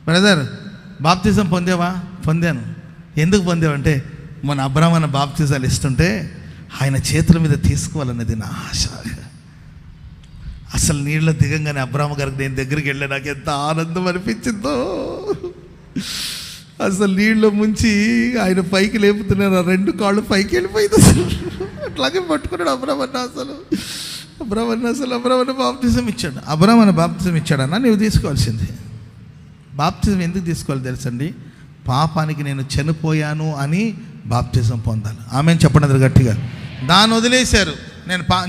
Brother బాప్తిజం పొందావా? పొందాను. ఎందుకు పొందావంటే మన అబ్రాహ్మణ బాప్తిజాలు ఇస్తుంటే ఆయన చేతుల మీద తీసుకోవాలన్నది నా ఆశ. అసలు నీళ్ళ దిగంగానే అబ్రాహ్మ గారికి నేను దగ్గరికి వెళ్ళా, నాకు ఎంత ఆనందం అనిపించిందో. అసలు నీళ్ళు ముంచి ఆయన పైకి లేపుతున్నారు, ఆ 2 కాళ్ళు పైకి వెళ్ళిపోయింది. అసలు అట్లాగే పట్టుకున్నాడు అబ్రాహ్మణ బాప్తిజం ఇచ్చాడు. అబ్రాహ్మణ బాప్తిజం ఇచ్చాడన్నా నీవు తీసుకోవాల్సింది. బాప్తిజం ఎందుకు తీసుకోవాలి తెలుసండి? పాపానికి నేను చనిపోయాను అని బాప్తిజం పొందాలి. ఆమె చెప్పండి గట్టిగా. దాన్ని వదిలేశారు.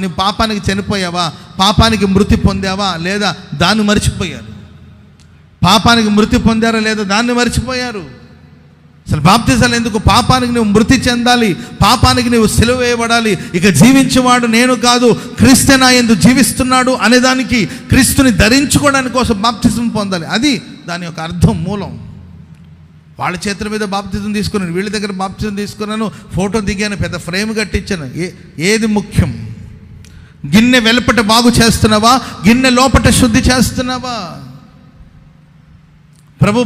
నువ్వు పాపానికి చనిపోయావా, పాపానికి మృతి పొందావా లేదా దాన్ని మర్చిపోయారు. పాపానికి మృతి పొందారా లేదా దాన్ని మర్చిపోయారు. అసలు బాప్తిజాలు ఎందుకు? పాపానికి నువ్వు మృతి చెందాలి, పాపానికి నువ్వు సిలువ వేయబడాలి. ఇక జీవించేవాడు నేను కాదు, క్రీస్తు నా యందు జీవిస్తున్నాడు అనేదానికి, క్రీస్తుని ధరించుకోవడానికి కోసం బాప్తిజం పొందాలి. అది దాని యొక్క అర్థం, మూలం. వాళ్ళ చేతుల మీద బాప్తిజం తీసుకున్నాను, వీళ్ళ దగ్గర బాప్తిజం తీసుకున్నాను, ఫోటో దిగాను, పెద్ద ఫ్రేమ్ కట్టించాను. ఏది ముఖ్యం? గిన్నె వెలుపట బాగు చేస్తున్నావా, గిన్నె లోపట శుద్ధి చేస్తున్నావా? ప్రభు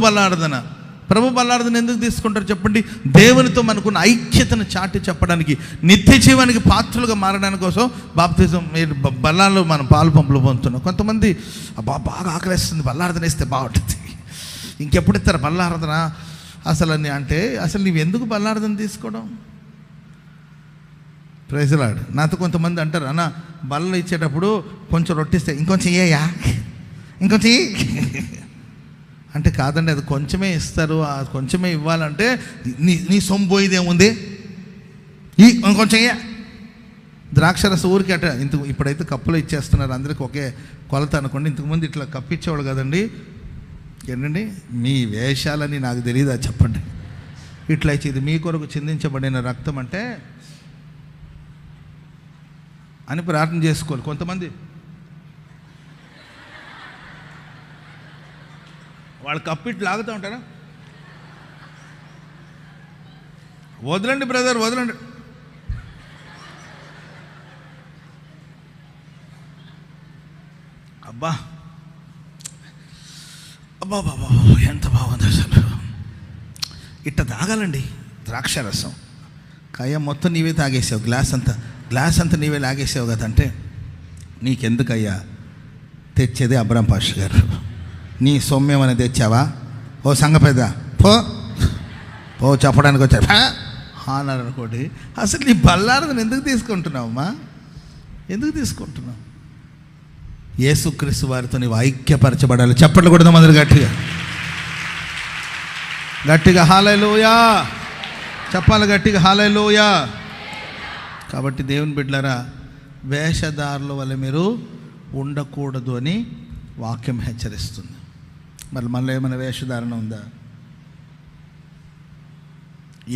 బల్లారాధన ఎందుకు తీసుకుంటారు చెప్పండి? దేవునితో మనకున్న ఐక్యతను చాటి చెప్పడానికి, నిత్య జీవానికి పాత్రలుగా మారడానికి కోసం బాప్తిజం. మీరు బల్లాల్లో మనం పాలు పంపులు పొందుతున్నాం. కొంతమంది బాగా ఆకలిస్తుంది, బల్లారాధన ఇస్తే బాగుంటుంది, ఇంకెప్పుడు ఇస్తారు బల్లారాధన అసలు అని అంటే, అసలు నువ్వు ఎందుకు బల్లారాధన తీసుకోవడం? Praise Lord. నాతో కొంతమంది అంటారు, అన్న బల్ల ఇచ్చేటప్పుడు కొంచెం రొట్టిస్తే ఇంకొంచెం ఇంకొంచెం అంటే కాదండి, అది కొంచెమే ఇస్తారు. ఆ కొంచెమే ఇవ్వాలంటే నీ సొమ్ము పోయేదేముంది, ఇంకొంచెం ద్రాక్షరసం ఊరికి అట. ఇప్పుడైతే కప్పులో ఇచ్చేస్తున్నారు, అందరికి ఒకే కొలత అనుకోండి. ఇంతకుముందు ఇట్లా కప్పిచ్చేవాడు కదండి. ఏంటండి మీ వేషాలని నాకు తెలియదా చెప్పండి? ఇట్లా ఇచ్చి ఇది మీ కొరకు చిందించబడిన రక్తం అంటే అని ప్రార్థన చేసుకోవాలి. కొంతమంది వాళ్ళు కప్పిట్లు లాగుతూ ఉంటారా? వదలండి బ్రదర్, వదలండి. అబ్బా ఎంత బాగుంది అసలు. ఇట్ట తాగాలండి ద్రాక్షరసం. కయ్య మొత్తం నీవే తాగేసావు, గ్లాస్ అంతా నీవే లాగేసావు కదంటే, నీకెందుకయ్యా తెచ్చేది అబ్రాం పాస్టర్ గారు. నీ సొమ్మేమని తెచ్చావా? ఓ సంగ పెద్ద పో చెప్పడానికి వచ్చారు అన్నారు అనుకోండి. అసలు నీ బల్లారాధన ఎందుకు తీసుకుంటున్నావమ్మా? ఎందుకు తీసుకుంటున్నావు? యేసుక్రీస్తు వారితో నీవు ఐక్యపరచబడాలి. చప్పట్లు కొడదాం అందరు గట్టిగా హల్లెలూయా చెప్పాలి, గట్టిగా హల్లెలూయా. కాబట్టి దేవుని బిడ్డలారా, వేషధారుల వల్ల మీరు ఉండకూడదు అని వాక్యం హెచ్చరిస్తుంది. మరి మనలో ఏమైనా వేషధారణ ఉందా?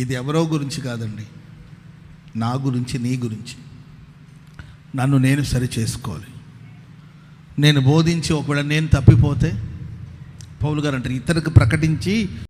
ఇది ఎవరో గురించి కాదండి, నా గురించి, నీ గురించి. నన్ను నేను సరి చేసుకోవాలి. నేను బోధించి ఒకవేళ నేను తప్పిపోతే, పౌలు గారు అంటారు, ఇతరులకు ప్రకటించి